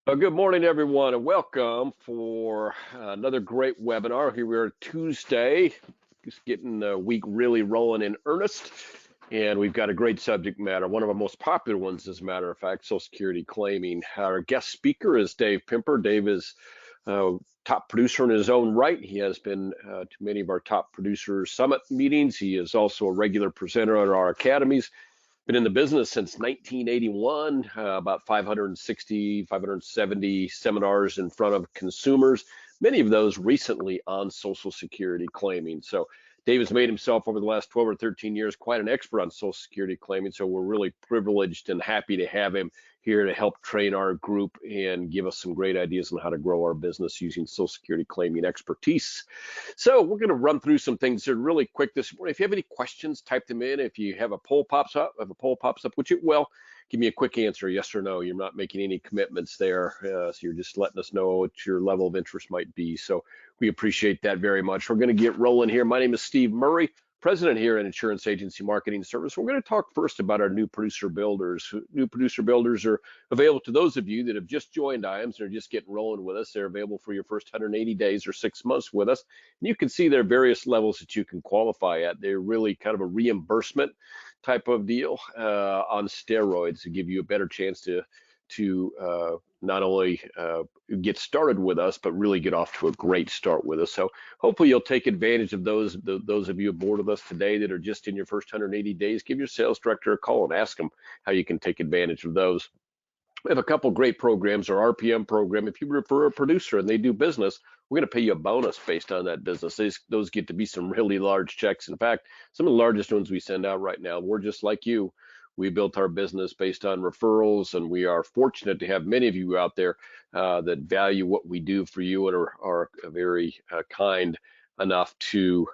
Good morning, everyone, and welcome for another great webinar. Here we are Tuesday, just getting the week really rolling in earnest. And we've got a great subject matter, one of our most popular ones, as a matter of fact, Social Security claiming. Our guest speaker is Dave Pimper. Dave is top producer in his own right. He has been to many of our top producer summit meetings. He is also a regular presenter at our academies. Been in the business since 1981, about 560, 570 seminars in front of consumers, many of those recently on Social Security claiming. So Dave has made himself over the last 12 or 13 years quite an expert on Social Security claiming. So we're really privileged and happy to have him here to help train our group and give us some great ideas on how to grow our business using Social Security claiming expertise. So we're going to run through some things that are really quick this morning. If you have any questions, type them in. If you have a poll pops up, which it will, give me a quick answer, yes or no. You're not making any commitments there, so you're just letting us know what your level of interest might be. So we appreciate that very much. We're going to get rolling here. My name is Steve Murray, president here at Insurance Agency Marketing Service. We're going to talk first about our new producer builders. New producer builders are available to those of you that have just joined IAMS and are just getting rolling with us. They're available for your first 180 days or 6 months with us. And you can see there are various levels that you can qualify at. They're really kind of a reimbursement type of deal on steroids to give you a better chance to not only get started with us, but really get off to a great start with us. So hopefully you'll take advantage of those of you aboard with us today that are just in your first 180 days. Give your sales director a call and ask them how you can take advantage of those. We have a couple great programs. Our RPM program, if you refer a producer and they do business, we're going to pay you a bonus based on that business. Those get to be some really large checks. In fact, some of the largest ones we send out right now. We're just like you. We built our business based on referrals, and we are fortunate to have many of you out there that value what we do for you and are very kind enough to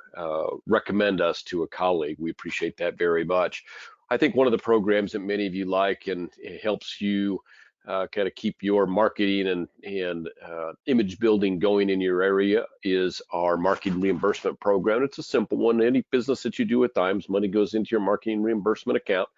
recommend us to a colleague. We appreciate that very much. I think one of the programs that many of you like and it helps you kind of keep your marketing and image building going in your area is our marketing reimbursement program. It's a simple one. Any business that you do at times, money goes into your marketing reimbursement account.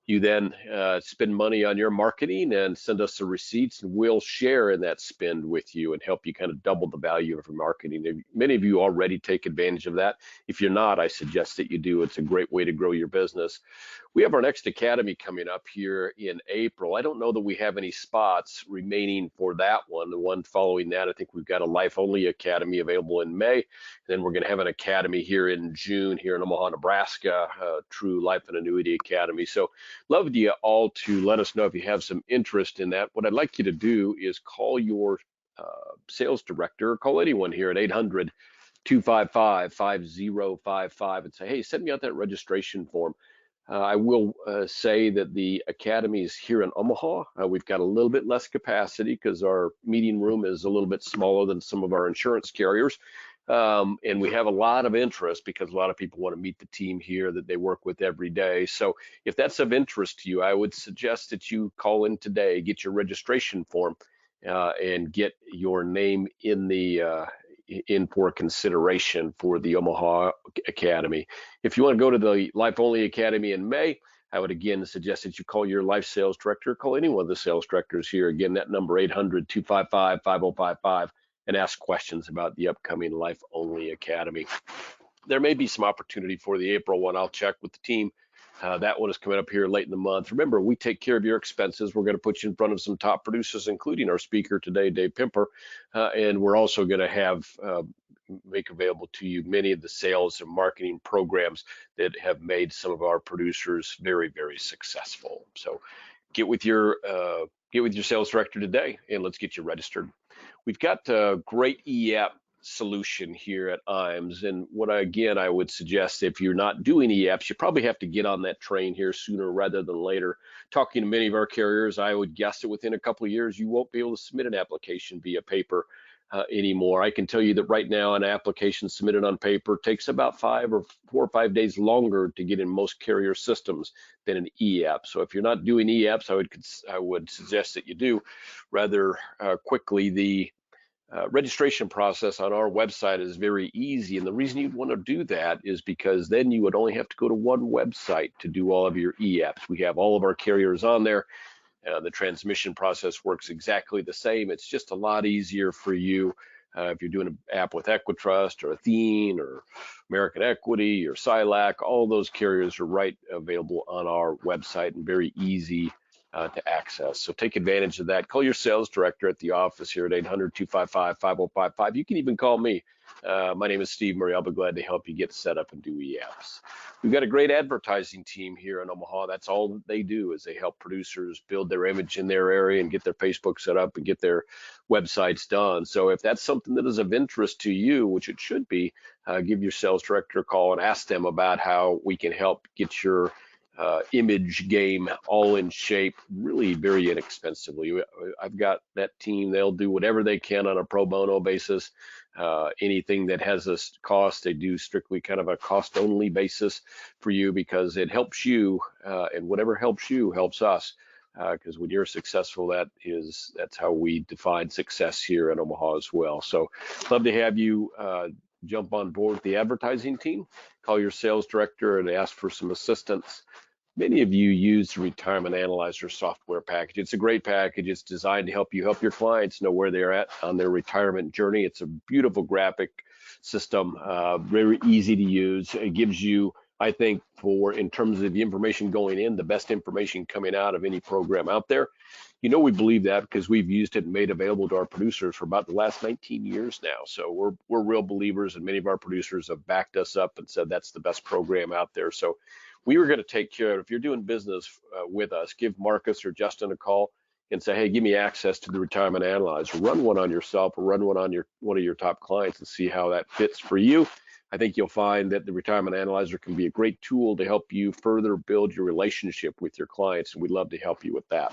You then spend money on your marketing and send us the receipts, and we'll share in that spend with you and help you kind of double the value of your marketing. Many of you already take advantage of that. If you're not, I suggest that you do. It's a great way to grow your business. We have our next academy coming up here in April. I don't know that we have any spots remaining for that one. The one following that, I think we've got a life-only academy available in May. Then we're going to have an academy here in June here in Omaha, Nebraska, True Life and Annuity Academy. So love you all to let us know if you have some interest in that. What I'd like you to do is call your sales director, or call anyone here at 800-255-5055 and say, hey, send me out that registration form. I will say that the academy is here in Omaha. We've got a little bit less capacity because our meeting room is a little bit smaller than some of our insurance carriers. And we have a lot of interest because a lot of people want to meet the team here that they work with every day. So if that's of interest to you, I would suggest that you call in today, get your registration form, and get your name in for consideration for the Omaha Academy. If you want to go to the Life Only Academy in May, I would again suggest that you call your life sales director, call any one of the sales directors here. Again, that number 800-255-5055 and ask questions about the upcoming Life Only Academy. There may be some opportunity for the April one. I'll check with the team. That one is coming up here late in the month. Remember, we take care of your expenses. We're going to put you in front of some top producers, including our speaker today, Dave Pimper. And we're also going to have make available to you many of the sales and marketing programs that have made some of our producers very, very successful. So get with your sales director today, and let's get you registered. We've got a great EAP solution here at IAMS, and I would suggest, if you're not doing EAPs, you probably have to get on that train here sooner rather than later. Talking to many of our carriers, I would guess that within a couple of years you won't be able to submit an application via paper anymore. I can tell you that right now an application submitted on paper takes about 4 or 5 days longer to get in most carrier systems than an EAP. So if you're not doing EAPs, I would suggest that you do rather quickly. The registration process on our website is very easy, and the reason you'd want to do that is because then you would only have to go to one website to do all of your EAPs. We have all of our carriers on there. The transmission process works exactly the same. It's just a lot easier for you if you're doing an app with Equitrust or Athene or American Equity or Silac. All those carriers are right available on our website and very easy to access. So take advantage of that. Call your sales director at the office here at 800-255-5055. You can even call me. My name is Steve Murray. I'll be glad to help you get set up and do e-apps. We've got a great advertising team here in Omaha. That's all that they do is they help producers build their image in their area and get their Facebook set up and get their websites done. So if that's something that is of interest to you, which it should be, give your sales director a call and ask them about how we can help get your image game all in shape, really very inexpensively. I've got that team. They'll do whatever they can on a pro bono basis. Anything that has a cost, they do strictly kind of a cost only basis for you because it helps you, and whatever helps you helps us. Because when you're successful, that's how we define success here in Omaha as well. So love to have you jump on board with the advertising team. Call your sales director and ask for some assistance. Many of you use the Retirement Analyzer software package. It's a great package. It's designed to help your clients know where they're at on their retirement journey. It's a beautiful graphic system, very easy to use. It gives you, I think, in terms of the information going in, the best information coming out of any program out there. We believe that because we've used it and made available to our producers for about the last 19 years now. So we're real believers, and many of our producers have backed us up and said that's the best program out there. So we were going to take care of it. If you're doing business with us, give Marcus or Justin a call and say, hey, give me access to the Retirement Analyzer. Run one on yourself or run one on one of your top clients and see how that fits for you. I think you'll find that the Retirement Analyzer can be a great tool to help you further build your relationship with your clients, and we'd love to help you with that.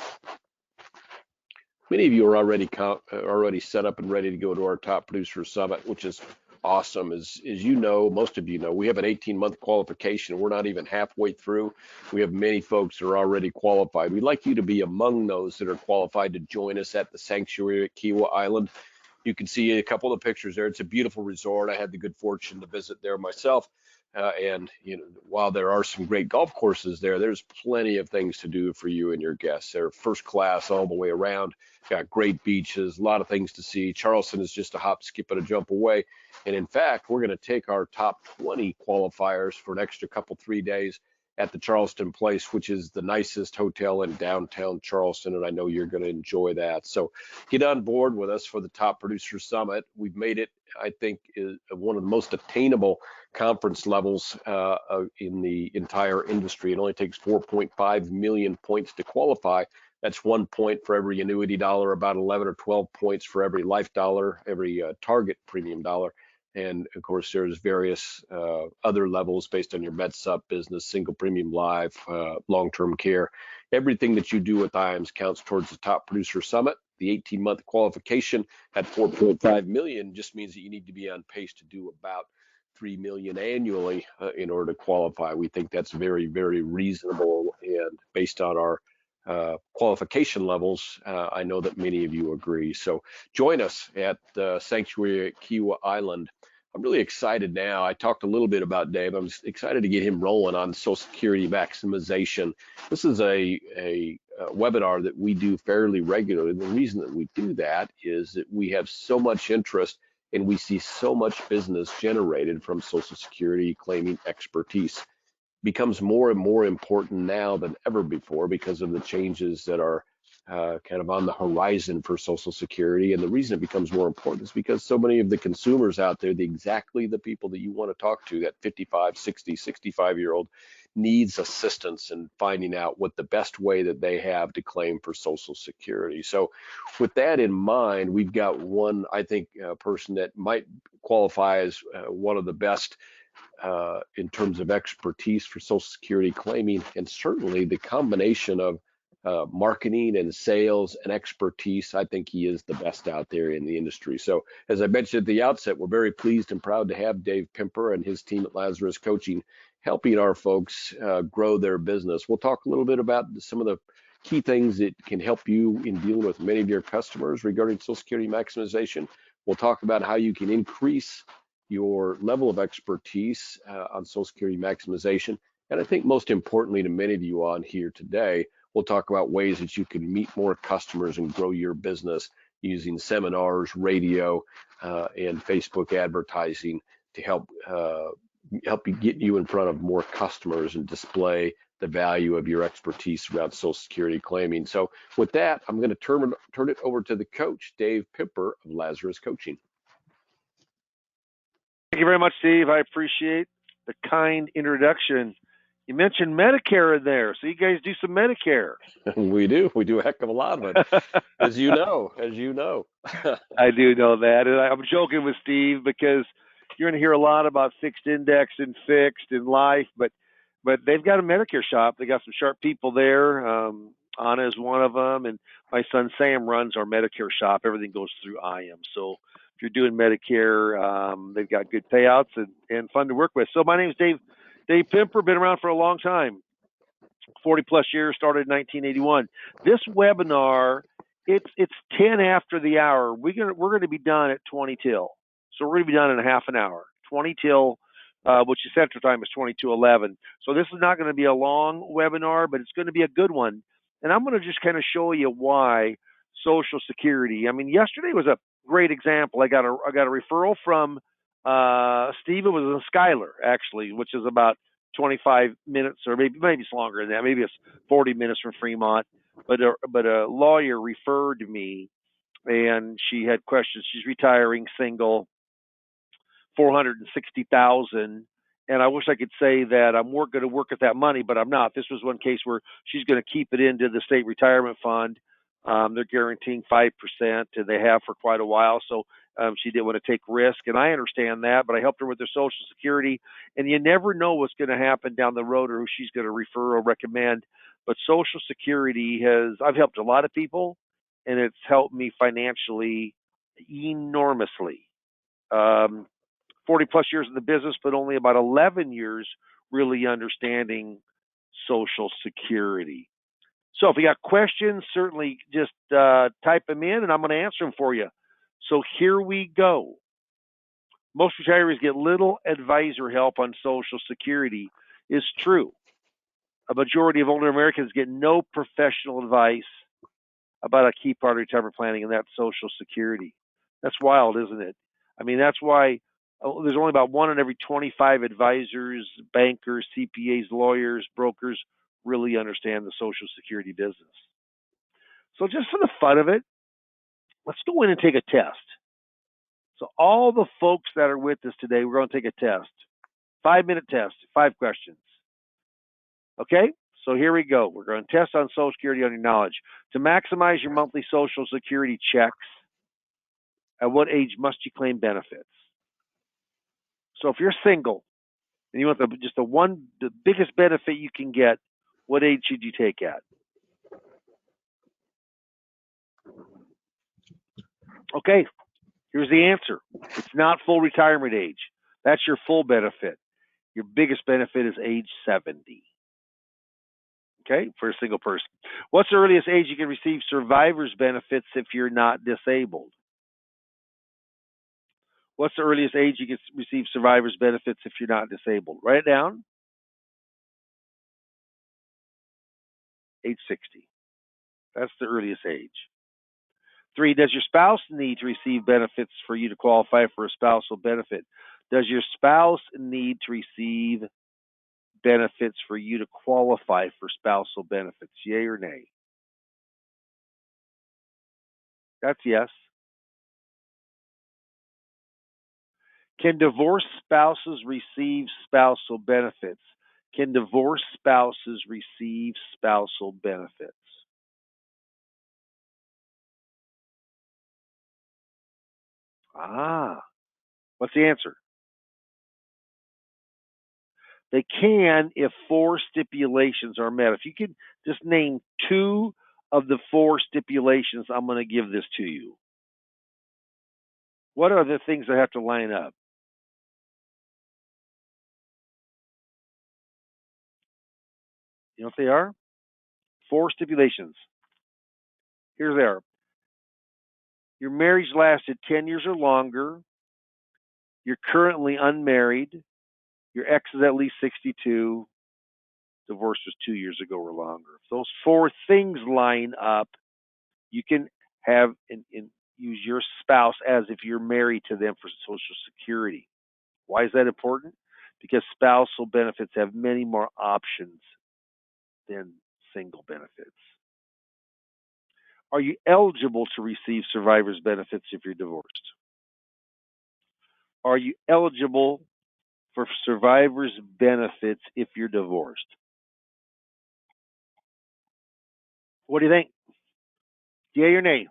Many of you are already set up and ready to go to our Top Producer Summit, which is awesome. As you know, most of you know, we have an 18-month qualification. We're not even halfway through. We have many folks that are already qualified. We'd like you to be among those that are qualified to join us at the Sanctuary at Kiawah Island. You can see a couple of pictures there. It's a beautiful resort. I had the good fortune to visit there myself. And while there are some great golf courses there, there's plenty of things to do for you and your guests. They're first class all the way around. Got great beaches, a lot of things to see. Charleston is just a hop, skip, and a jump away. And in fact, we're going to take our top 20 qualifiers for an extra 3 days at the Charleston Place, which is the nicest hotel in downtown Charleston, and I know you're going to enjoy that. So get on board with us for the Top Producer Summit. We've made it, I think, is one of the most attainable conference levels in the entire industry. It only takes 4.5 million points to qualify. That's 1 point for every annuity dollar, about 11 or 12 points for every life dollar, every target premium dollar. And of course, there's various other levels based on your MedSup business, single premium life, long-term care. Everything that you do with IAMS counts towards the Top Producer Summit. The 18-month qualification at 4.5 million just means that you need to be on pace to do about 3 million annually in order to qualify. We think that's very, very reasonable, and based on our qualification levels, I know that many of you agree. So join us at the Sanctuary at Kiawah Island. I'm really excited now. I talked a little bit about Dave. I'm excited to get him rolling on Social Security maximization. This is a webinar that we do fairly regularly. The reason that we do that is that we have so much interest and we see so much business generated from Social Security claiming expertise. Becomes more and more important now than ever before because of the changes that are kind of on the horizon for Social Security. And the reason it becomes more important is because so many of the consumers out there, exactly the people that you want to talk to, that 55, 60, 65-year-old needs assistance in finding out what the best way that they have to claim for Social Security. So with that in mind, we've got one, I think, person that might qualify as one of the best in terms of expertise for Social Security claiming, and certainly the combination of marketing and sales and expertise. I think he is the best out there in the industry. So as I mentioned at the outset, we're very pleased and proud to have Dave Pimper and his team at Lazarus Coaching helping our folks grow their business. We'll talk a little bit about some of the key things that can help you in dealing with many of your customers regarding Social Security maximization. We'll talk about how you can increase your level of expertise on Social Security maximization. And I think most importantly to many of you on here today, We'll talk about ways that you can meet more customers and grow your business using seminars, radio, and Facebook advertising to help get you in front of more customers and display the value of your expertise around Social Security claiming. So with that, I'm going to turn it over to the coach, Dave Pimper of Lazarus Coaching. Thank you very much, Steve. I appreciate the kind introduction. You mentioned Medicare in there, so you guys do some Medicare. We do. We do a heck of a lot of it, as you know. I do know that, and I'm joking with Steve because you're going to hear a lot about fixed index and fixed and life, but they've got a Medicare shop. They got some sharp people there. Anna is one of them, and my son Sam runs our Medicare shop. Everything goes through IAM. So if you're doing Medicare, they've got good payouts and fun to work with. So my name is Dave Pimper. Been around for a long time, 40 plus years. Started in 1981. This webinar, it's 10 after the hour. We're going to be done at 20 till. So we're going to be done in a half an hour. 20 till, which is Central Time, is 22:11. So this is not going to be a long webinar, but it's going to be a good one. And I'm going to just kind of show you why Social Security. I mean, yesterday was a great example. I got a referral from Steve. It was a Skylar, actually, which is about 25 minutes, or maybe it's longer than that. Maybe it's 40 minutes from Fremont. But a lawyer referred me, and she had questions. She's retiring, single, 460,000. And I wish I could say that I'm going to work at that money, but I'm not. This was one case where she's going to keep it into the state retirement fund. They're guaranteeing 5%, and they have for quite a while. So she didn't want to take risk, and I understand that. But I helped her with her Social Security, and you never know what's going to happen down the road or who she's going to refer or recommend. But Social Security I've helped a lot of people, and it's helped me financially enormously. 40 plus years in the business, but only about 11 years really understanding Social Security. So if you got questions, certainly just type them in, and I'm going to answer them for you. So here we go. Most retirees get little advisor help on Social Security is true. A majority of older Americans get no professional advice about a key part of retirement planning, and that's Social Security. That's wild, isn't it? I mean, that's why there's only about 1 in every 25 advisors, bankers, CPAs, lawyers, brokers really understand the Social Security business. So just for the fun of it, let's go in and take a test. So all the folks that are with us today, we're going to take a test. 5-minute test, 5 questions. Okay? So here we go. We're going to test on Social Security on your knowledge. To maximize your monthly Social Security checks, at what age must you claim benefits? So if you're single and you want the biggest benefit you can get, what age should you take at? Okay, here's the answer. It's not full retirement age. That's your full benefit. Your biggest benefit is age 70. Okay, for a single person. What's the earliest age you can receive survivor's benefits if you're not disabled? What's the earliest age you can receive survivor's benefits if you're not disabled? Write it down. Age 60. That's the earliest age. 3, does your spouse need to receive benefits for you to qualify for a spousal benefit? Does your spouse need to receive benefits for you to qualify for spousal benefits? Yay or nay? That's yes. Can divorced spouses receive spousal benefits? Can divorced spouses receive spousal benefits? What's the answer? They can if 4 stipulations are met. If you could just name 2 of the 4 stipulations, I'm going to give this to you. What are the things that have to line up? You know what they are? 4 stipulations. Here they are. Your marriage lasted 10 years or longer. You're currently unmarried. Your ex is at least 62. divorce was 2 years ago or longer. If those four things line up, you can have and use your spouse as if you're married to them for Social Security. Why is that important? Because spousal benefits have many more options than single benefits. Are you eligible to receive survivor's benefits if you're divorced? Are you eligible for survivor's benefits if you're divorced? What do you think? Yay or nay?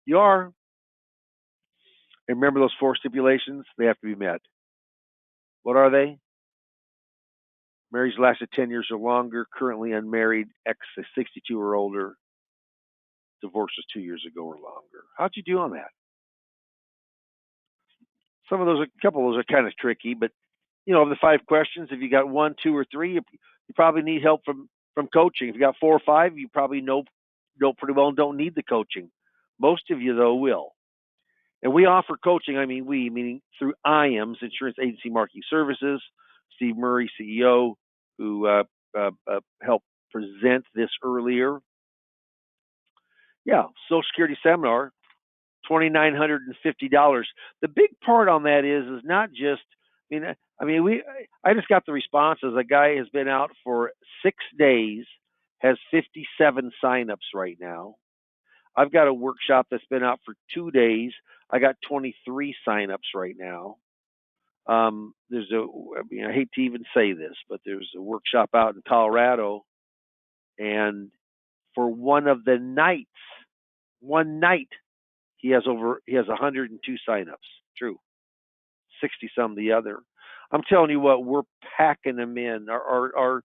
You are. And remember those four stipulations? They have to be met. What are they? Marriage lasted 10 years or longer, currently unmarried, ex 62 or older, divorce was 2 years ago or longer. How'd you do on that? Some of those, a couple of those are kind of tricky, but of the 5 questions, if you got 1, 2, or 3, you probably need help from coaching. If you got 4 or 5, you probably know pretty well and don't need the coaching. Most of you, though, will. And we offer coaching, meaning through IAMS, Insurance Agency Marketing Services. Steve Murray, CEO, who helped present this earlier. Yeah, Social Security seminar, $2,950. The big part on that is not just, I just got the responses. A guy has been out for 6 days, has 57 signups right now. I've got a workshop that's been out for 2 days. I got 23 signups right now. I hate to even say this, but there's a workshop out in Colorado, and for one of the nights, one night, he has 102 signups. True, 60 some the other. I'm telling you what, we're packing them in. Our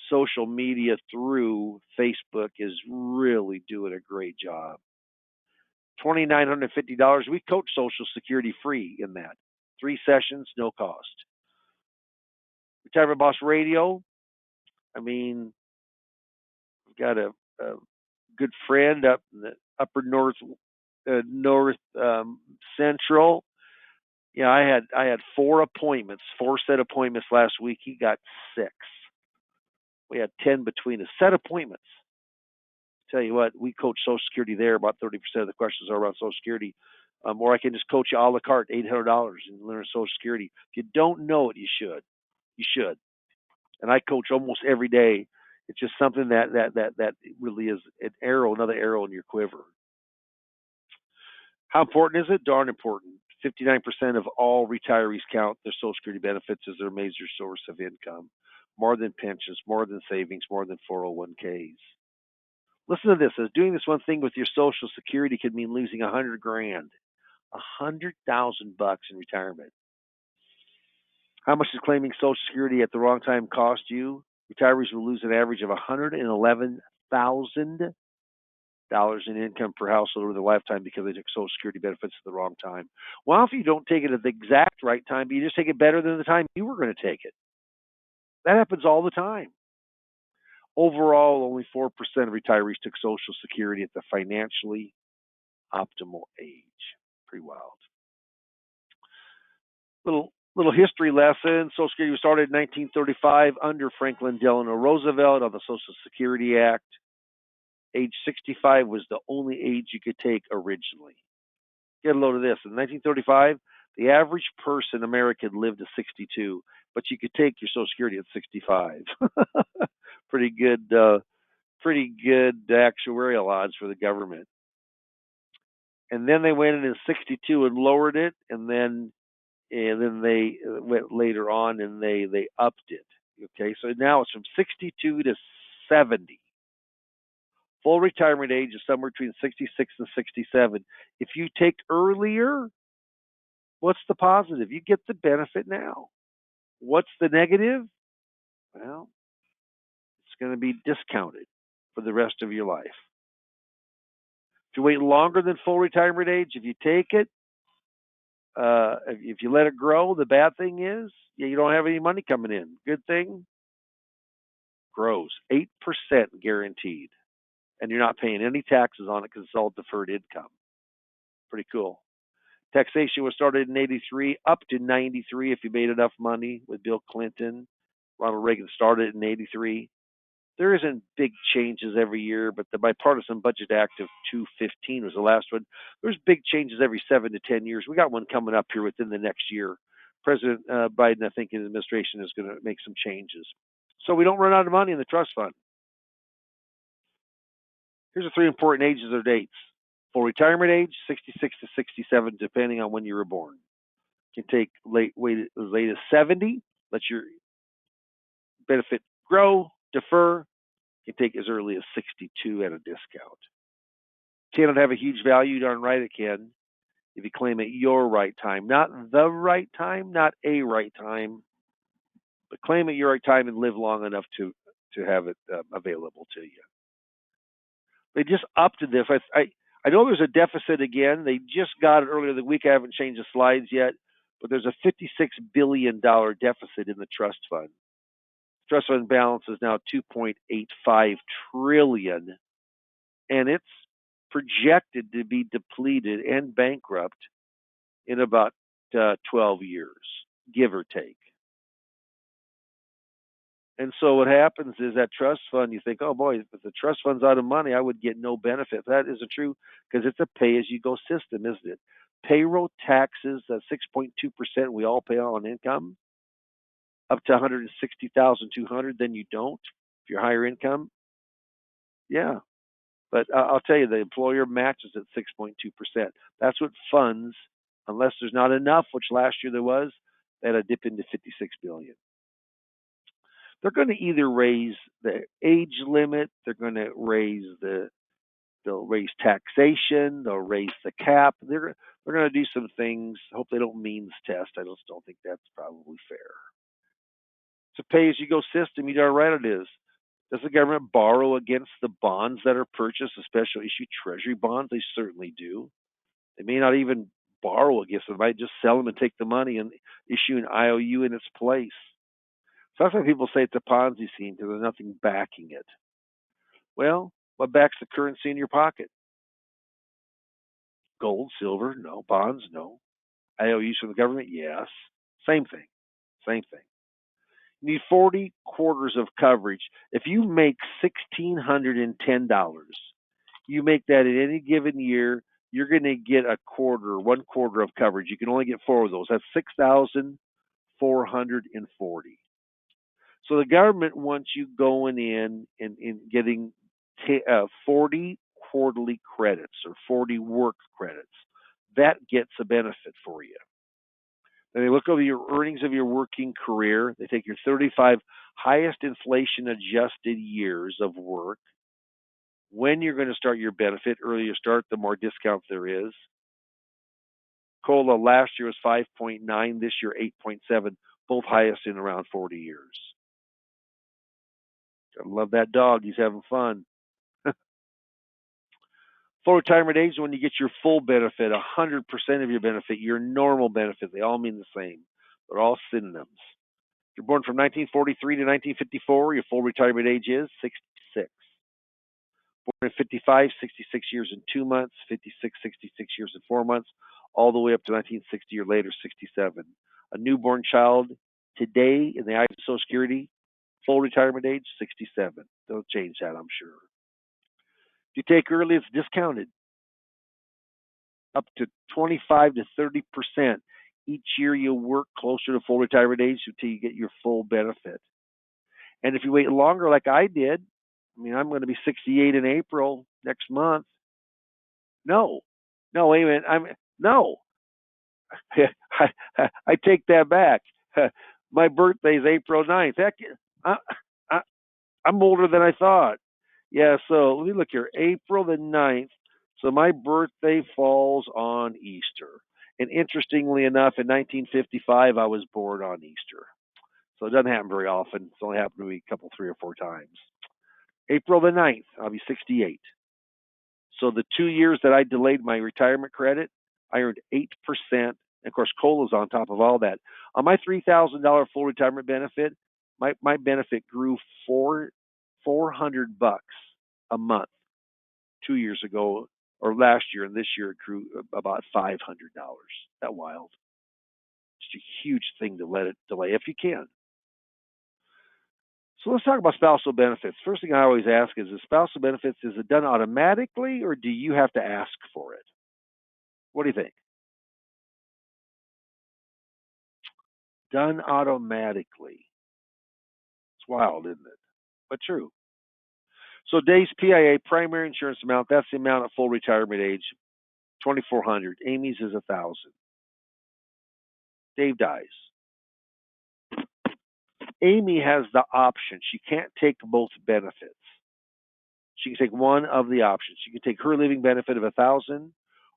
social media through Facebook is really doing a great job. $2,950. We coach Social Security free in that. 3 sessions, no cost. Retirement Boss Radio. We've got a good friend up in the upper north central. Yeah, I had 4 set appointments last week. He got 6. We had 10 between us. Set appointments. Tell you what, we coach Social Security there. About 30% of the questions are around Social Security. Or I can just coach you a la carte, $800 and learn Social Security. If you don't know it, you should. You should. And I coach almost every day. It's just something that really is another arrow in your quiver. How important is it? Darn important. 59% of all retirees count their Social Security benefits as their major source of income. More than pensions, more than savings, more than 401ks. Listen to this. As doing this one thing with your Social Security could mean losing $100,000, $100,000 in retirement. How much does claiming Social Security at the wrong time cost you? Retirees will lose an average of $111,000 in income per household over their lifetime because they took Social Security benefits at the wrong time. Well, if you don't take it at the exact right time, but you just take it better than the time you were going to take it. That happens all the time. Overall, only 4% of retirees took Social Security at the financially optimal age. Pretty wild. Little history lesson. Social Security was started in 1935 under Franklin Delano Roosevelt on the Social Security Act. Age 65 was the only age you could take originally. Get a load of this. In 1935, the average person in America lived to 62, but you could take your Social Security at 65. Pretty good actuarial odds for the government. And then they went in 62 and lowered it, and then they went later on and they upped it. Okay, so now it's from 62 to 70. Full retirement age is somewhere between 66 and 67. If you take earlier, what's the positive? You get the benefit now. What's the negative? Well, it's going to be discounted for the rest of your life. If you wait longer than full retirement age, if you take it, if you let it grow, the bad thing is you don't have any money coming in. Good thing, grows 8% guaranteed. And you're not paying any taxes on it because it's all deferred income. Pretty cool. Taxation was started in 83 up to 93 if you made enough money with Bill Clinton. Ronald Reagan started in 83. There isn't big changes every year, but the Bipartisan Budget Act of 2015 was the last one. There's big changes every 7 to 10 years. We got one coming up here within the next year. President Biden, I think, his administration is going to make some changes. So we don't run out of money in the trust fund. Here's the 3 important ages or dates. Full retirement age, 66 to 67, depending on when you were born. You can take as late as 70, let your benefit grow, defer. You can take as early as 62 at a discount. Can it have a huge value? Darn right it can. If you claim at your right time, not the right time, not a right time, but claim at your right time and live long enough to have it available to you. They just upped this. I know there's a deficit again. They just got it earlier the week. I haven't changed the slides yet, but there's a $56 billion deficit in the trust fund. Trust fund balance is now $2.85 trillion, and it's projected to be depleted and bankrupt in about 12 years, give or take. And so what happens is that trust fund, you think, oh boy, if the trust fund's out of money, I would get no benefit. That isn't true because it's a pay-as-you-go system, isn't it? Payroll taxes, 6.2% we all pay on income, up to $160,200, then you don't if you're higher income. Yeah, but I'll tell you, the employer matches at 6.2%. That's what funds, unless there's not enough, which last year there was, that'll dip into $56 billion. They're going to either raise the age limit, they'll raise taxation, they'll raise the cap. They're going to do some things. Hope they don't means test. I just don't think that's probably fair. It's a pay-as-you-go system. You darn right it is. Does the government borrow against the bonds that are purchased, the special issue treasury bonds? They certainly do. They may not even borrow against them. They might just sell them and take the money and issue an IOU in its place. So that's why people say it's a Ponzi scheme, because there's nothing backing it. Well, what backs the currency in your pocket? Gold, silver, no. Bonds, no. IOUs from the government, yes. Same thing. Same thing. You need 40 quarters of coverage. If you make $1,610, you make that in any given year, you're going to get 1 quarter of coverage. You can only get 4 of those. That's 6,440. So the government wants you going in and getting 40 quarterly credits or 40 work credits. That gets a benefit for you. Then they look over your earnings of your working career. They take your 35 highest inflation adjusted years of work. When you're going to start your benefit, earlier you start, the more discount there is. COLA last year was 5.9, this year 8.7, both highest in around 40 years. I love that dog. He's having fun. Full retirement age is when you get your full benefit, 100% of your benefit, your normal benefit. They all mean the same. They're all synonyms. If you're born from 1943 to 1954, your full retirement age is 66. Born in 55, 66 years and 2 months, 56, 66 years and 4 months, all the way up to 1960 or later, 67. A newborn child today in the eyes of Social Security, full retirement age, 67. They'll change that, I'm sure. If you take early, it's discounted up to 25 to 30%. Each year you work closer to full retirement age until you get your full benefit. And if you wait longer, like I did, I'm going to be 68 in April next month. No, wait a minute. No. I take that back. My birthday is April 9th. Heck, I'm older than I thought. Yeah, so let me look here. April the 9th. So my birthday falls on Easter. And interestingly enough, in 1955, I was born on Easter. So it doesn't happen very often. It's only happened to me a couple, 3 or 4 times. April the 9th, I'll be 68. So the 2 years that I delayed my retirement credit, I earned 8%. And of course, COLA's on top of all that. On my $3,000 full retirement benefit, my benefit grew $400 a month 2 years ago or last year, and this year it grew about $500. That wild. It's a huge thing to let it delay if you can. So let's talk about spousal benefits. First thing I always ask is spousal benefits, is it done automatically or do you have to ask for it? What do you think? Done automatically. It's wild, isn't it? But true. So Dave's PIA, primary insurance amount, that's the amount at full retirement age, $2,400. Amy's is $1,000. Dave dies. Amy has the option. She can't take both benefits. She can take one of the options. She can take her living benefit of $1,000,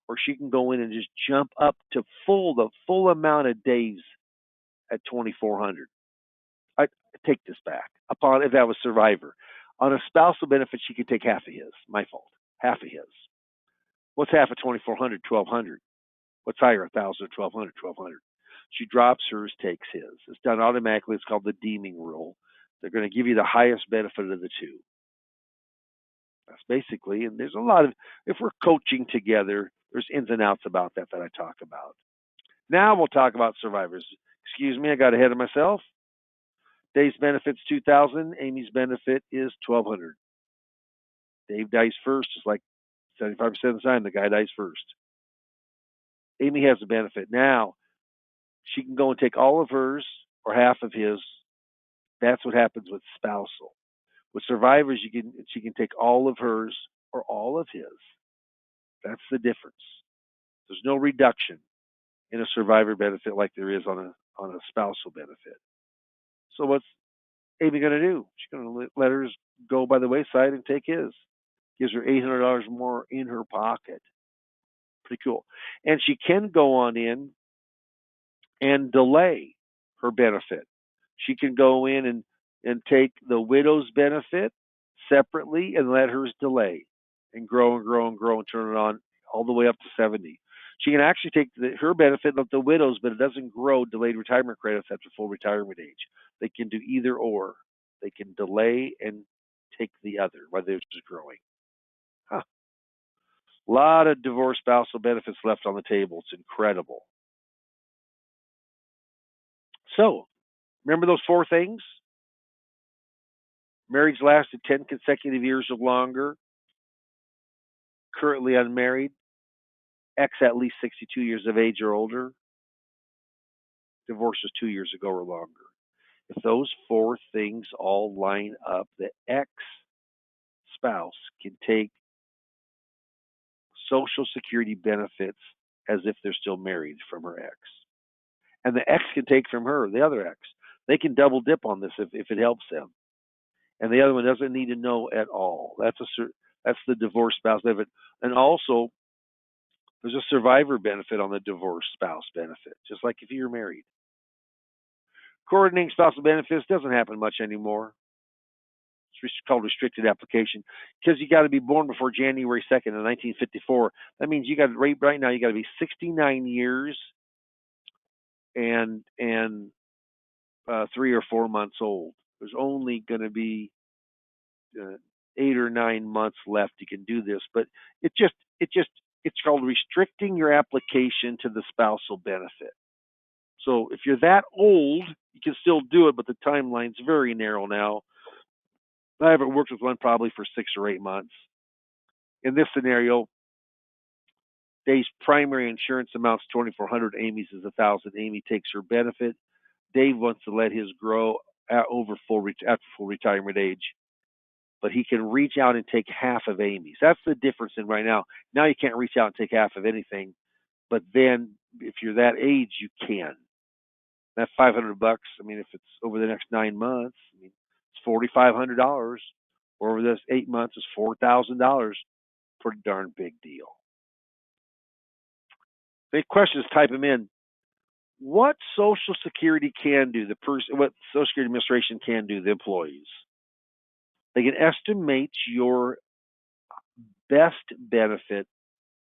or she can go in and just jump up to the full amount of Dave's at $2,400. I take this back. If that was Survivor, on a spousal benefit, she could take half of his. My fault. Half of his. What's half of $2,400? $1,200. What's higher? $1,000, $1,200, $1,200. She drops hers, takes his. It's done automatically. It's called the deeming rule. They're going to give you the highest benefit of the two. That's basically, and there's a lot of, if we're coaching together, there's ins and outs about that I talk about. Now we'll talk about survivors. Excuse me, I got ahead of myself. Dave's benefit's $2,000. Amy's benefit is $1,200. Dave dies first. It's like 75% of the time the guy dies first. Amy has a benefit. Now, she can go and take all of hers or half of his. That's what happens with spousal. With survivors, she can take all of hers or all of his. That's the difference. There's no reduction in a survivor benefit like there is on a spousal benefit. So what's Amy going to do? She's going to let hers go by the wayside and take his. Gives her $800 more in her pocket. Pretty cool. And she can go on in and delay her benefit. She can go in and take the widow's benefit separately and let hers delay and grow and grow and grow and turn it on all the way up to 70. She can actually take her benefit of the widow's, but it doesn't grow delayed retirement credits after full retirement age. They can do either or. They can delay and take the other, whether it's just growing. Huh. A lot of divorced spousal benefits left on the table. It's incredible. So, remember those four things? Marriage lasted 10 consecutive years or longer. Currently unmarried. Ex at least 62 years of age or older. Divorce was 2 years ago or longer. If those four things all line up, the ex-spouse can take Social Security benefits as if they're still married from her ex. And the ex can take from her, the other ex. They can double dip on this if it helps them. And the other one doesn't need to know at all. That's the divorced spouse benefit. And also, there's a survivor benefit on the divorced spouse benefit, just like if you're married. Coordinating spousal benefits doesn't happen much anymore. It's called restricted application because you got to be born before January 2nd of 1954. That means you got right now you got to be 69 years and 3 or 4 months old. There's only going to be 8 or 9 months left. You can do this, but it's called restricting your application to the spousal benefit. So if you're that old, you can still do it, but the timeline's very narrow now. I haven't worked with one probably for 6 or 8 months. In this scenario, Dave's primary insurance amount's $2,400. Amy's is $1,000. Amy takes her benefit. Dave wants to let his grow after full retirement age, but he can reach out and take half of Amy's. That's the difference in right now. Now you can't reach out and take half of anything, but then if you're that age, you can. That $500, I mean, if it's over the next 9 months, I mean, it's $4,500. Over this 8 months, it's $4,000. Pretty darn big deal. If any questions, type them in. What Social Security can do, what Social Security Administration can do, the employees. They can estimate your best benefit,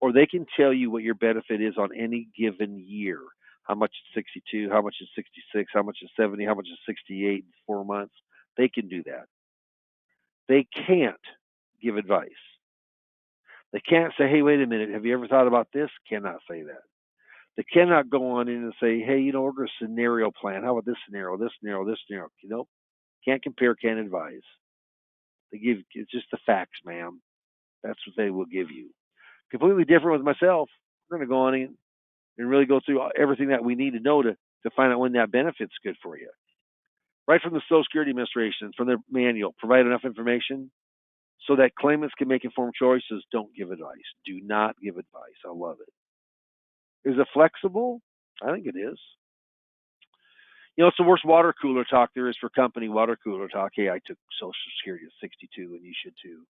or they can tell you what your benefit is on any given year. How much is 62, how much is 66, how much is 70, how much is 68 in 4 months. They can do that. They can't give advice. They can't say, hey, wait a minute, have you ever thought about this? Cannot say that. They cannot go on in and say, hey, order a scenario plan. How about this scenario, this scenario, this scenario? Can't compare, can't advise. It's just the facts, ma'am. That's what they will give you. Completely different with myself. We're going to go on in and really go through everything that we need to know to find out when that benefit's good for you. Right from the Social Security Administration, from their manual, provide enough information so that claimants can make informed choices. Don't give advice. Do not give advice. I love it. Is it flexible? I think it is. It's the worst water cooler talk there is for company water cooler talk. Hey, I took Social Security at 62 and you should too.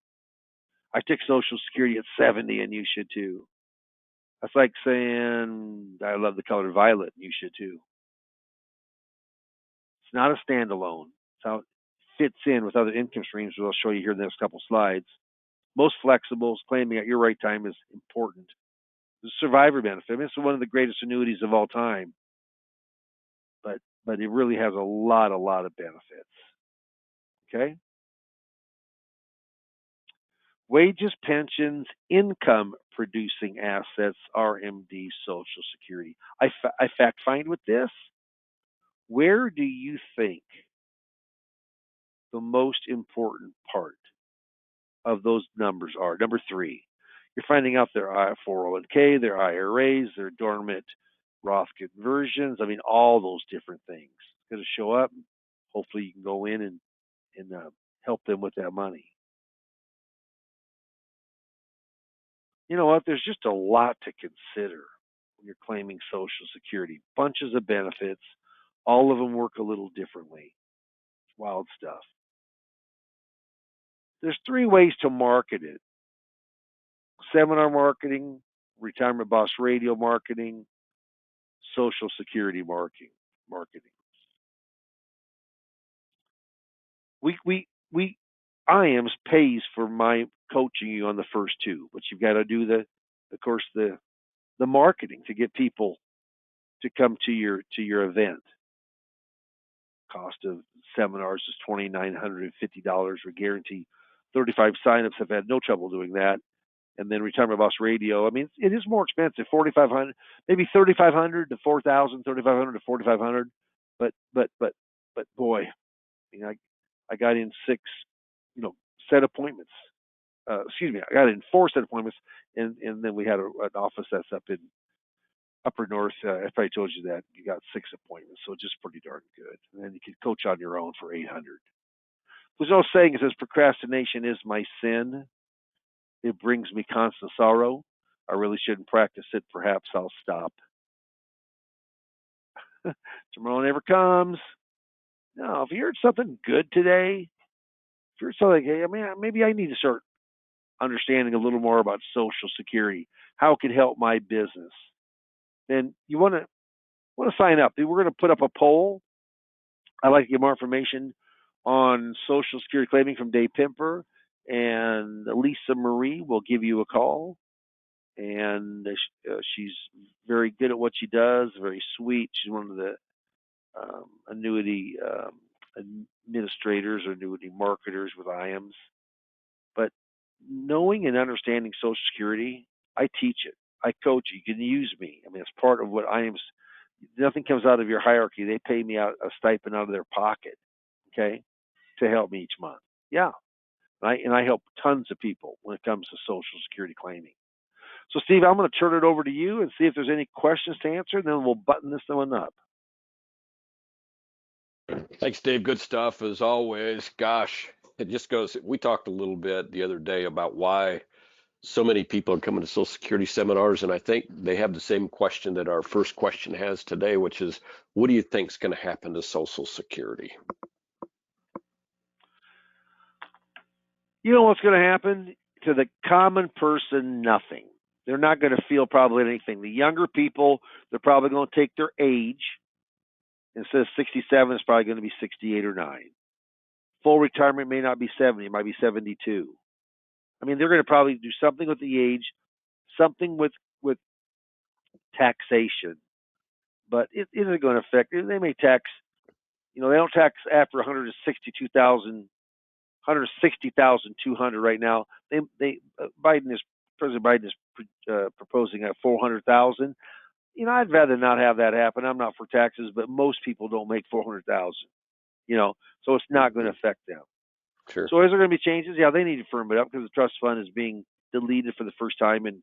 I took Social Security at 70 and you should too. That's like saying, I love the color violet and you should too. It's not a standalone. It's how it fits in with other income streams, which I'll show you here in the next couple slides. Most flexibles, claiming at your right time is important. The survivor benefit, I mean, it's one of the greatest annuities of all time, but it really has a lot of benefits. Okay? Wages, pensions, income producing assets, RMD, Social Security. I fact find with this. Where do you think the most important part of those numbers are? Number 3, you're finding out their 401k, their IRAs, their dormant Roth conversions. I mean, all those different things. It's going to show up. Hopefully, you can go in and help them with that money. You know what? There's just a lot to consider when you're claiming Social Security. Bunches of benefits. All of them work a little differently. It's wild stuff. There's 3 ways to market it: seminar marketing, Retirement Boss Radio marketing, Social Security marketing. We IAMS pays for my coaching you on the first 2, but you've got to do the marketing to get people to come to your event. Cost of seminars is $2,950. We guarantee 35 signups. I've had no trouble doing that. And then Retirement Boss Radio. I mean, it is more expensive, $4,500, maybe $3,500 to $4,000, $3,500 to $4,500. But boy, I got in 6, set appointments. I got in 4 set appointments, and then we had an office that's up in Upper North. If I told you that, you got 6 appointments, so just pretty darn good. And then you can coach on your own for $800. There's no saying it says procrastination is my sin. It brings me constant sorrow. I really shouldn't practice it. Perhaps I'll stop. Tomorrow never comes. No, if you heard something good today, if you heard something, hey, maybe I need to start understanding a little more about Social Security, how it can help my business, then you want to sign up. We're going to put up a poll. I'd like to get more information on Social Security claiming from Dave Pimper, and Lisa Marie will give you a call. And she's very good at what she does, very sweet. She's one of the annuity administrators or annuity marketers with IAMS. But knowing and understanding Social Security, I teach it. I coach it. You can use me. I mean, it's part of what IAMS. Nothing comes out of your hierarchy. They pay me out a stipend out of their pocket, okay, to help me each month. Yeah, and I help tons of people when it comes to Social Security claiming. So, Steve, I'm going to turn it over to you and see if there's any questions to answer, and then we'll button this one up. Thanks, Dave. Good stuff as always. Gosh, it just goes. We talked a little bit the other day about why so many people are coming to Social Security seminars, and I think they have the same question that our first question has today, which is, what do you think is going to happen to Social Security? You know what's going to happen to the common person? Nothing. They're not going to feel probably anything. The younger people, they're probably going to take their age. Instead of 67, it's probably going to be 68 or 9. Full retirement may not be 70, it might be 72. I mean, they're going to probably do something with the age, something with taxation, but it isn't going to affect. They may tax, they don't tax after 160,200 right now. Biden is President Biden is proposing at 400,000. I'd rather not have that happen. I'm not for taxes, but most people don't make 400,000. So it's not going to affect them. Sure. So is there going to be changes? Yeah, they need to firm it up because the trust fund is being deleted for the first time in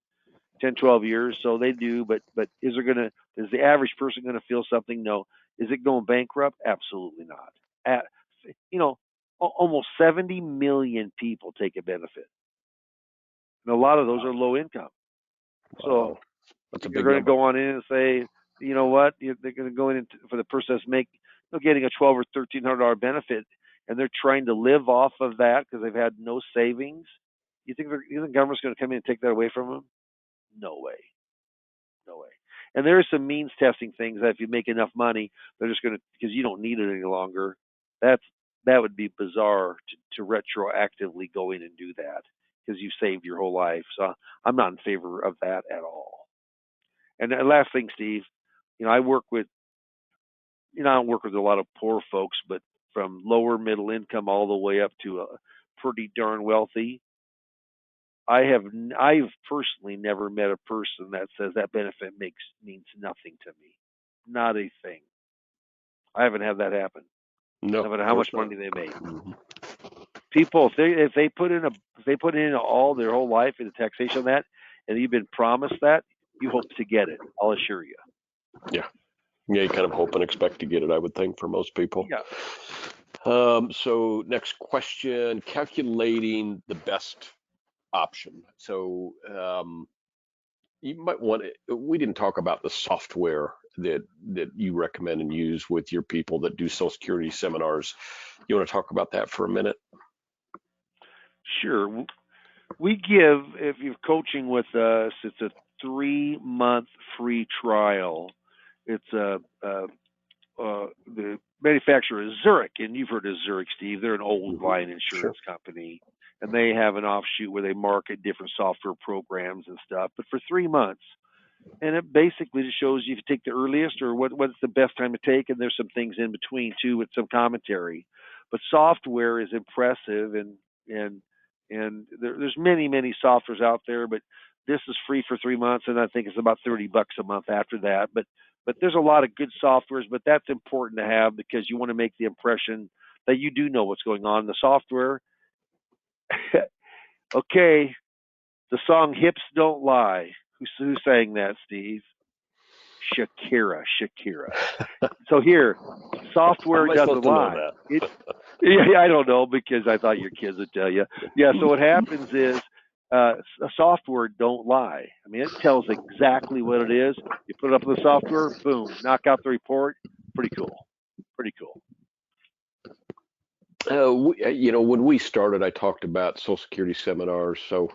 10, 12 years. So they do, but is the average person going to feel something? No. Is it going bankrupt? Absolutely not. Almost 70 million people take a benefit. And a lot of those are low income. So that's a big you're going to number. go on in and say, you know what? They're going to go in for the person that's getting a $1,200 or $1,300 benefit, and they're trying to live off of that because they've had no savings. You think the government's going to come in and take that away from them? No way. No way. And there are some means testing things that if you make enough money, they're just going to, because you don't need it any longer. That would be bizarre to retroactively go in and do that because you saved your whole life. So I'm not in favor of that at all. And the last thing, Steve, I don't work with a lot of poor folks, but from lower middle income all the way up to pretty darn wealthy. I've personally never met a person that says that benefit means nothing to me. Not a thing. I haven't had that happen. No matter how much money they make. Mm-hmm. People, if they put in all their whole life into taxation on that, and you've been promised that, you hope to get it. I'll assure you. Yeah, you kind of hope and expect to get it, I would think, for most people. Yeah. So next question: calculating the best option. So you might want to, we didn't talk about the software that you recommend and use with your people that do Social Security seminars. You want to talk about that for a minute? Sure. We give, if you're coaching with us, it's a 3-month free trial. It's the manufacturer is Zurich, and you've heard of Zurich, Steve. They're an old line insurance company, and they have an offshoot where they market different software programs and stuff. But for 3 months, and it basically just shows you if you take the earliest or what's the best time to take, and there's some things in between too with some commentary. But software is impressive, and there's many softwares out there, but this is free for 3 months, and I think it's about $30 a month after that. But there's a lot of good softwares, but that's important to have because you want to make the impression that you do know what's going on in the software. Okay, the song "Hips Don't Lie." Who sang that, Steve? Shakira. So here, software doesn't lie. I don't know because I thought your kids would tell you. Yeah, so what happens is a software don't lie. I mean, it tells exactly what it is. You put it up in the software, boom, knock out the report. Pretty cool. When we started, I talked about Social Security seminars. So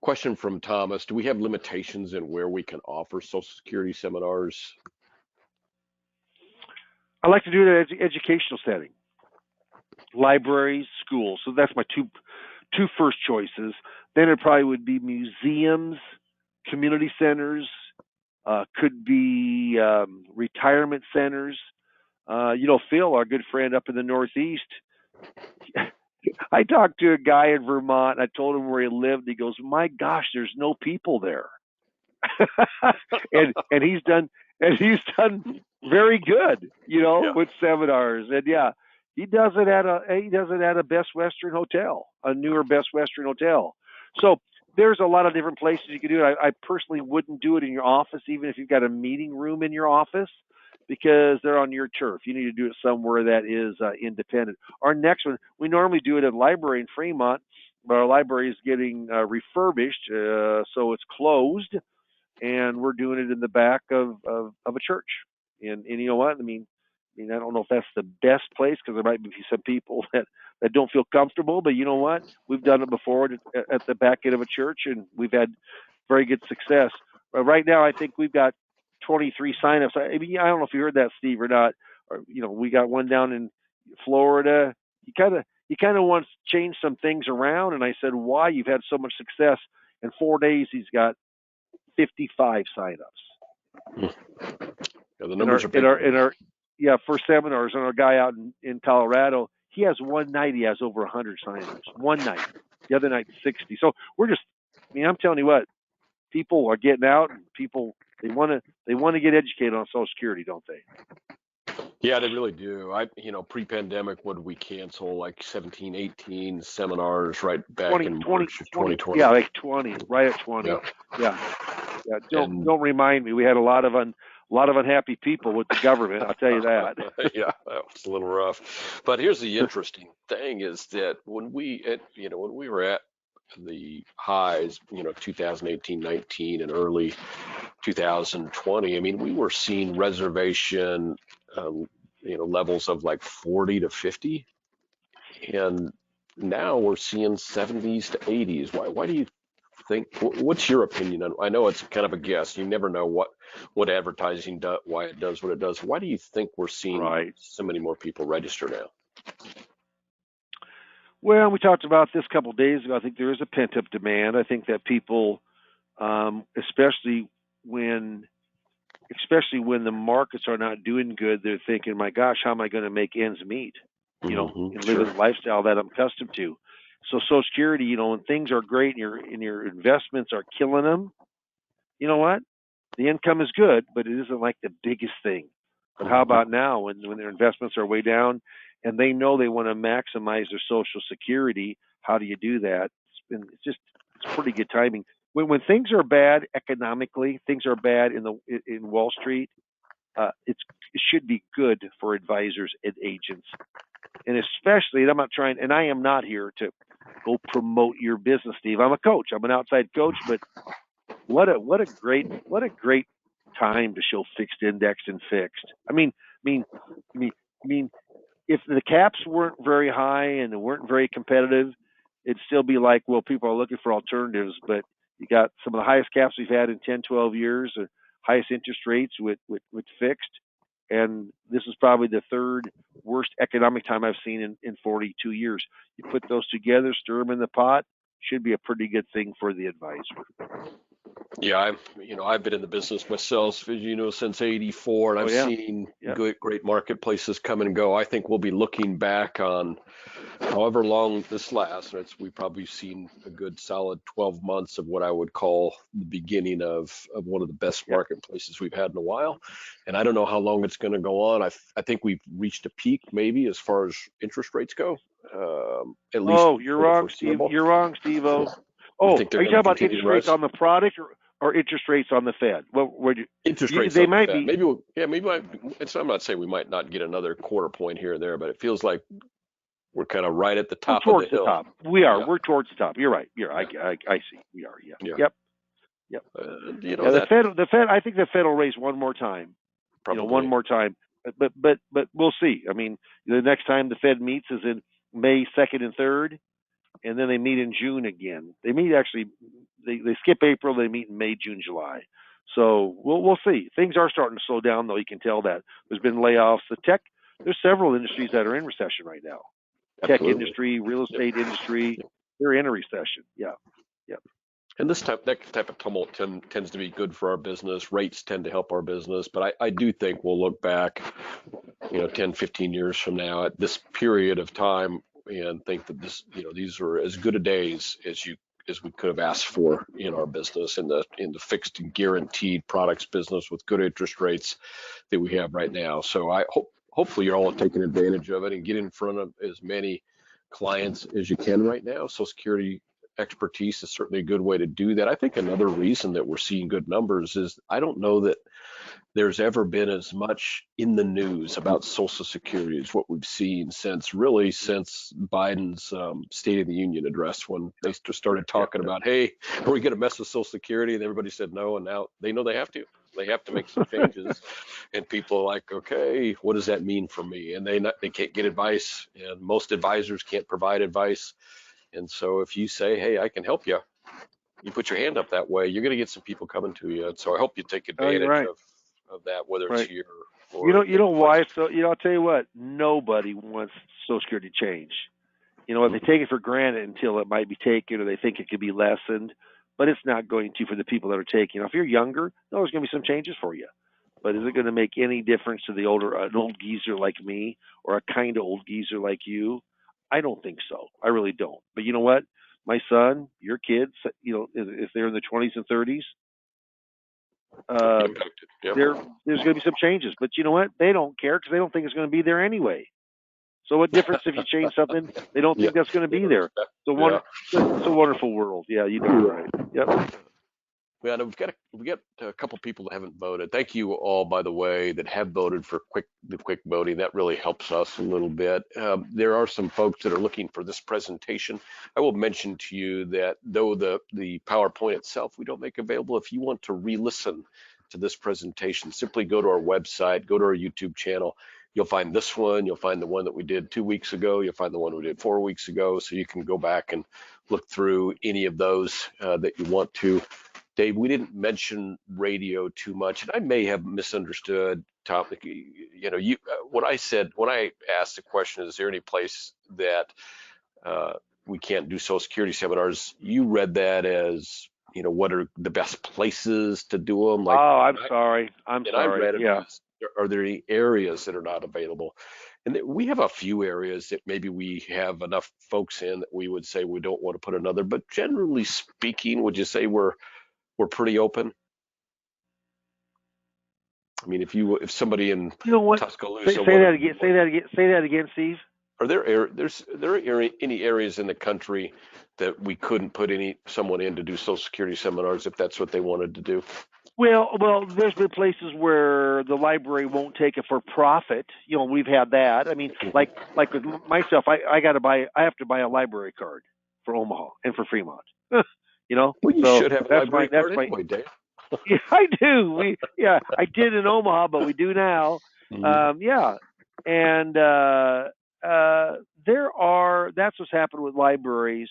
question from Thomas: do we have limitations in where we can offer Social Security seminars? I like to do it in an educational setting. Libraries, schools. So that's my two first choices. Then it probably would be museums, community centers, could be retirement centers. Phil, our good friend up in the Northeast, I talked to a guy in Vermont. I told him where he lived. He goes, "My gosh, there's no people there," and he's done very good, with seminars. And he does it at a Best Western hotel, a newer Best Western hotel. So there's a lot of different places you can do it. I personally wouldn't do it in your office, even if you've got a meeting room in your office, because they're on your turf. You need to do it somewhere that is independent. Our next one, we normally do it at a library in Fremont, but our library is getting refurbished, so it's closed, and we're doing it in the back of a church. And you know what? I mean, I don't know if that's the best place because there might be some people that don't feel comfortable, but you know what? We've done it before at the back end of a church, and we've had very good success. But right now, I think we've got 23 signups. I don't know if you heard that, Steve, or not. Or, we got one down in Florida. He kind of wants to change some things around, and I said, "Why? You've had so much success." In 4 days, he's got 55 signups. Yeah, the numbers are for seminars. And our guy out in Colorado, he has one night he has over 100 signups. One night. The other night 60. So we're just, I'm telling you what, people are getting out, and people they want to get educated on Social Security, don't they? Yeah, they really do. Pre-pandemic, what did we cancel? Like 17, 18 seminars right back 20, in 20, March of 20. Yeah, 2020. like 20, right at 20. Yeah. Yeah, yeah. And Don't remind me. We had a lot of unhappy people with the government. I'll tell you that. yeah, that was a little rough. But here's the interesting thing is that when we were at the highs, 2018, 19 and early 2020, I mean, we were seeing reservation, levels of like 40 to 50. And now we're seeing 70s to 80s. Why do you think, what's your opinion on, I know it's kind of a guess. You never know what advertising does, why it does what it does. Why do you think we're seeing Right. so many more people register now? Well, we talked about this a couple of days ago. I think there is a pent up demand. I think that people, especially when the markets are not doing good, they're thinking, "My gosh, how am I going to make ends meet?" And live Sure. a lifestyle that I'm accustomed to. So Social Security, when things are great and your investments are killing them, you know what? The income is good, but it isn't like the biggest thing. But how about now when their investments are way down and they know they want to maximize their Social Security? How do you do that? It's pretty good timing. When things are bad economically, things are bad in Wall Street. It should be good for advisors and agents, and especially. And I'm not trying, and I am not here to go promote your business, Steve. I'm a coach. I'm an outside coach, but what a great time to show fixed index and fixed. I mean, if the caps weren't very high and they weren't very competitive, it'd still be like, well, people are looking for alternatives. But you got some of the highest caps we've had in 10, 12 years, or highest interest rates with fixed. And this is probably the third worst economic time I've seen in 42 years. You put those together, stir them in the pot, should be a pretty good thing for the advisor. Yeah, I've been in the business myself, since '84, and Oh I've yeah, seen yeah. great marketplaces come and go. I think we'll be looking back on however long this lasts. We've probably seen a good solid 12 months of what I would call the beginning of one of the best Yeah. marketplaces we've had in a while. And I don't know how long it's going to go on. I think we've reached a peak maybe as far as interest rates go, at least Oh, you're for the wrong, Steve. foreseeable. You're wrong, Steve-O. You Oh, think they're are you going to talking about continue to interest rates rise? on the product or interest rates on the Fed? What would Interest rates they on the might Fed. be I'm not saying we might not get another quarter point here or there, but it feels like we're kind of right at the we're top of the towards the hill. top. We are. Yeah, We're towards the top. You're right. yeah, I see. We are. Yeah. yeah. Yep. Yep. Yeah. That The Fed. I think the Fed will raise one more time. One probably. more time. But we'll see. I mean, the next time the Fed meets is in May 2nd and 3rd, and then they meet in June again. They meet actually. They skip April. They meet in May, June, July. So we'll see. Things are starting to slow down, though. You can tell that there's been layoffs. There's several industries that are in recession right now. Tech Absolutely. industry, real Yep. estate industry, Yep. they're in a recession. Yeah. Yep. And that type of tumult tends to be good for our business. Rates tend to help our business, but I do think we'll look back, 10, 15 years from now at this period of time and think that these are as good a days as we could have asked for in our business in the fixed and guaranteed products business with good interest rates that we have right now. So hopefully you're all taking advantage of it and get in front of as many clients as you can right now. Social Security expertise is certainly a good way to do that. I think another reason that we're seeing good numbers is I don't know that there's ever been as much in the news about Social Security as what we've seen since Biden's State of the Union address, when they started talking about, hey, are we going to mess with Social Security? And everybody said no, and now they know they have to. They have to make some changes, and people are like, okay, what does that mean for me? And they can't get advice, and most advisors can't provide advice. And so if you say, hey, I can help you, you put your hand up that way, you're going to get some people coming to you. And so I hope you take Oh, you're advantage right. of that, whether it's Right. here or You know any place. why? So I'll tell you what. Nobody wants Social Security to change. They take it for granted until it might be taken, or they think it could be lessened. But it's not going to for the people that are taking. If you're younger, there's going to be some changes for you. But is it going to make any difference to an old geezer like me, or a kind of old geezer like you? I don't think so. I really don't. But you know what? my son, your kids, if they're in the 20s and 30s, uh, Impacted. Yep. there's going to be some changes. But you know what? They don't care because they don't think it's going to be there anyway. So what difference if you change something? They don't Yeah. think that's going to They be don't there. expect. It's Yeah. a wonderful world. Yeah, you darn right. Yep. Yeah, we've got a couple people that haven't voted. Thank you all, by the way, that have voted for the quick voting. That really helps us a little bit. There are some folks that are looking for this presentation. I will mention to you that though the PowerPoint itself we don't make available, if you want to re-listen to this presentation, simply go to our website, go to our YouTube channel. You'll find this one. You'll find the one that we did 2 weeks ago. You'll find the one we did 4 weeks ago. So you can go back and look through any of those that you want to. Dave, we didn't mention radio too much, and I may have misunderstood topic. When I asked the question, is there any place that uh, we can't do Social Security seminars? You read that as, what are the best places to do them? Like, Oh, I'm sorry. I read it Yeah. as, are there any areas that are not available? And we have a few areas that maybe we have enough folks in that we would say we don't want to put another. But generally speaking, would you say we're pretty open? I mean, if somebody in You know what? Tuscaloosa Say wanted that to again. do Say one, that again. Say that again, Steve. are there any areas in the country that we couldn't put someone in to do Social Security seminars if that's what they wanted to do? Well, there's been places where the library won't take it for profit. We've had that. I mean, like with myself, I have to buy a library card for Omaha and for Fremont. Well, you So should have a library card anyway, Dave. yeah, I do. I did in Omaha, but we do now. Mhm. Yeah, and that's what's happened with libraries.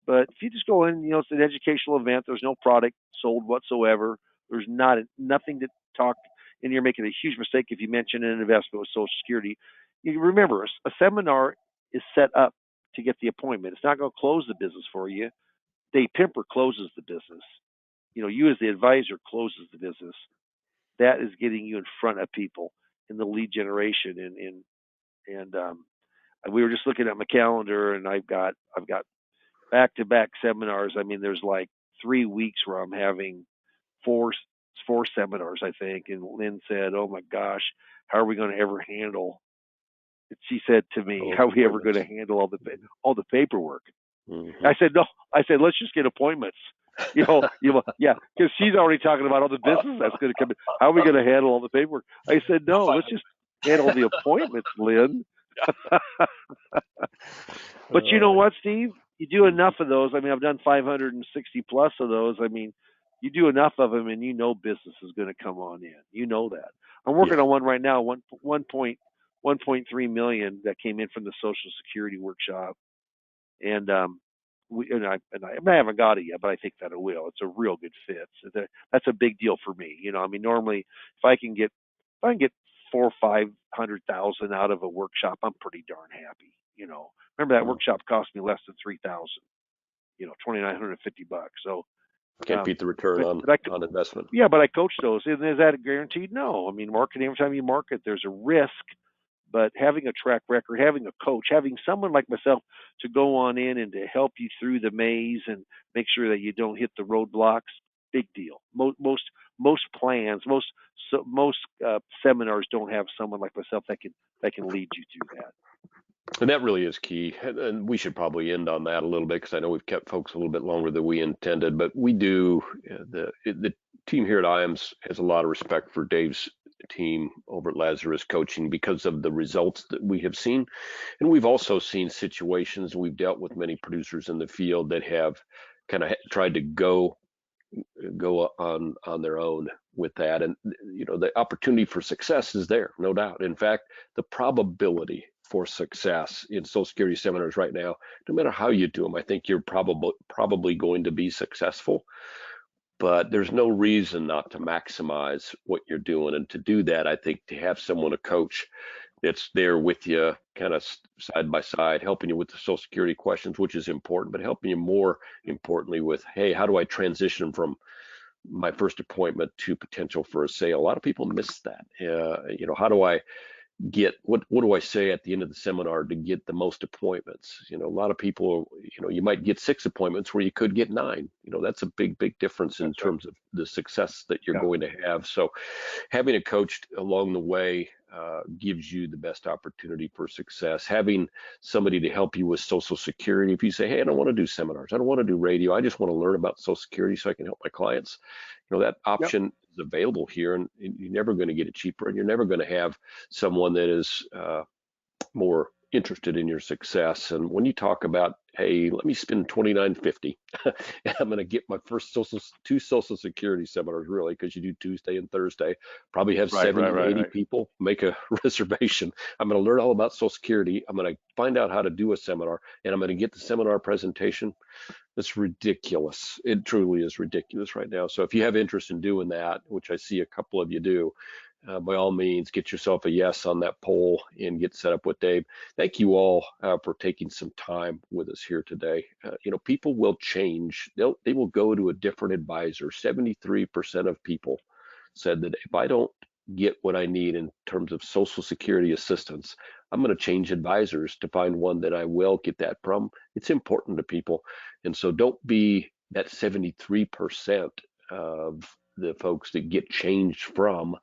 But if you just go in, it's an educational event. There's no product sold whatsoever. There's nothing to talk, and you're making a huge mistake if you mention an investment with Social Security. You remember, a seminar is set up to get the appointment. It's not going to close the business for you. Dave Pimper closes the business. You as the advisor closes the business. That is getting you in front of people in the lead generation. And we were just looking at my calendar, and I've got back-to-back seminars. I mean, there's like 3 weeks where I'm having four seminars, I think. And Lynn said, "Oh my gosh, how are we going to ever handle?" She said to me, Oh, "How are we ever going goodness. to handle all the paperwork?" Mhm. I said, "No." I said, "Let's just get appointments." Yeah, because she's already talking about all the business that's going to come in. How are we going to handle all the paperwork? I said, "No, let's just handle the appointments, Lynn." But you know Uh, what, Steve? You do enough of those. I mean, I've done 560 plus of those. I mean, you do enough of them, and business is going to come on in. You know that. I'm working yeah. on one right now, 1.3 million that came in from the Social Security workshop, and I haven't got it yet, but I think that it will. It's a real good fit. So that's a big deal for me. I mean, normally if I can get 400,000 or 500,000 out of a workshop, I'm pretty darn happy. Remember that Mm. workshop cost me less than 3,000. $2,950. So, Can't beat the return but on but I investment. yeah, but I coach those. Is that guaranteed? No. I mean, marketing. Every time you market, there's a risk. But having a track record, having a coach, having someone like myself to go on in and to help you through the maze and make sure that you don't hit the roadblocks, big deal. Most plans, most seminars don't have someone like myself that can lead you through that. And that really is key. And we should probably end on that a little bit because I know we've kept folks a little bit longer than we intended. But we do, the team here at IAMS has a lot of respect for Dave's team over at Lazarus Coaching because of the results that we have seen. And we've also seen situations, we've dealt with many producers in the field that have kind of tried to go on their own with that. And the opportunity for success is there, no doubt. In fact, the probability for success in Social Security seminars right now, no matter how you do them, I think you're probably going to be successful. But there's no reason not to maximize what you're doing. And to do that, I think to have someone, a coach that's there with you, kind of side by side, helping you with the Social Security questions, which is important, but helping you more importantly with, hey, how do I transition from my first appointment to potential for a sale? A lot of people miss that. How do I get what do I say at the end of the seminar to get the most appointments? A lot of people, you might get 6 appointments where you could get 9. That's a big difference in That's right. terms of the success that you're Yeah. going to have. So having a coach along the way gives you the best opportunity for success. Having somebody to help you with Social Security. If you say, hey, I don't want to do seminars, I don't want to do radio, I just want to learn about Social Security so I can help my clients, that Yep. option is available here, and you're never going to get it cheaper, and you're never going to have someone that is more interested in your success. And when you talk about, hey, let me spend $29.50 and I'm going to get my first two Social Security seminars, really, because you do Tuesday and Thursday, probably have Right. 70 Right. to Right. 80 Right. people make a reservation. I'm going to learn all about Social Security. I'm going to find out how to do a seminar, and I'm going to get the seminar presentation. That's ridiculous. It truly is ridiculous right now. So if you have interest in doing that, which I see a couple of you do, by all means, get yourself a yes on that poll and get set up with Dave. Thank you all for taking some time with us here today. People will change. They will go to a different advisor. 73% of people said that if I don't get what I need in terms of Social Security assistance, I'm going to change advisors to find one that I will get that from. It's important to people. And so don't be that 73% of the folks that get changed from.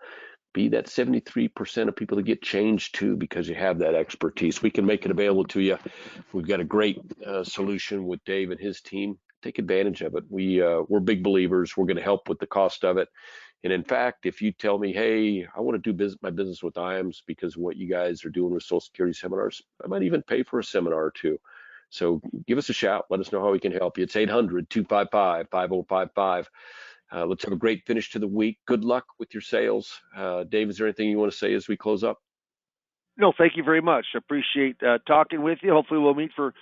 Be that 73% of people that get changed to, because you have that expertise. We can make it available to you. We've got a great solution with Dave and his team. Take advantage of it. We're big believers. We're going to help with the cost of it. And in fact, if you tell me, hey, I want to do my business with IAMS because of what you guys are doing with Social Security seminars, I might even pay for a seminar or two. So give us a shout. Let us know how we can help you. It's 800-255-5055. Let's have a great finish to the week. Good luck with your sales. Dave, is there anything you want to say as we close up? No, thank you very much. I appreciate talking with you. Hopefully we'll meet for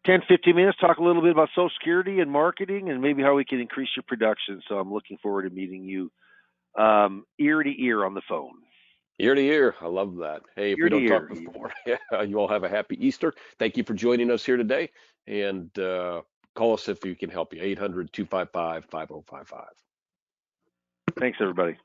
10, 15 minutes, talk a little bit about Social Security and marketing and maybe how we can increase your production. So I'm looking forward to meeting you ear to ear on the phone. Ear to ear. I love that. Hey, if Ear we to don't talk ear. before, you all have a happy Easter. Thank you for joining us here today. And call us if we can help you. 800-255-5055. Thanks, everybody.